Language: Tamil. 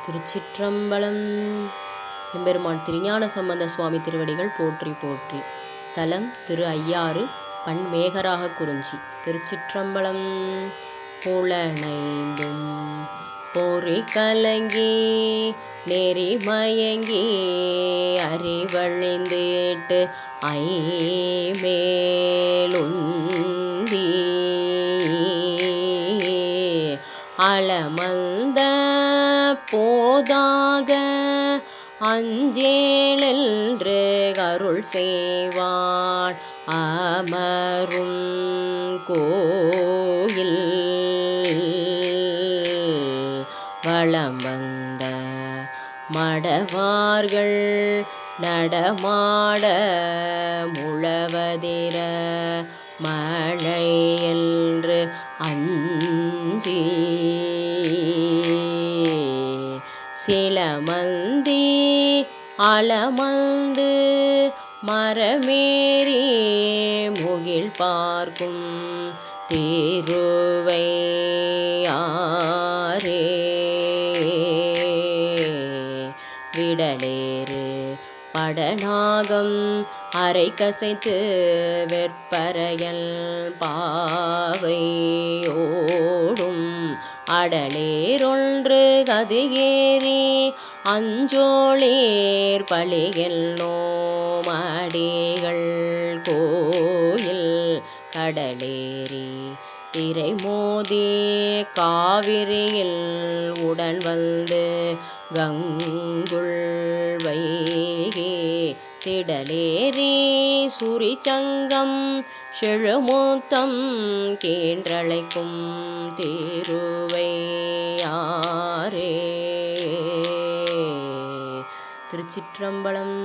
திருச்சிற்றம்பலம். எம்பெருமான் திருஞான சம்பந்த சுவாமி திருவடிகள் போற்றி போற்றி. தலம் திரு ஐயாறு, பண் மேகராக குறிஞ்சி. திருச்சிற்றம்பலம். புலனைந்தும் பொறி கலங்கி நெறி மயங்கி அறிவழிந்தேட்டு ஐமேலுந்தி அளமந்த போதாக அஞ்சேலென்று அருள் செய்வான் அமரும் கோயில் வலம் வந்த மடவார்கள் நடமாட முழவதிர மழை என்று அஞ்சி சிலமந்தி அளமந்து மரமேறி முகில் பார்க்கும் திருவையாறே விடலேறு படநாகம் அரை கசைத்து வெற்பறையல் பாவை ஓடும் அடலேரொன்று கதியேறி அஞ்சோளேர் பழியல் நோமடிகள் கோயில் கடலேறி திரைமோதி காவிரியில் உடன் வந்து கங்குள் வைகி திடலேறி சுரிச்சங்கம் செழுமூத்தம் கேன்றழைக்கும் திருவையாறே. திருச்சிற்றம்பலம்.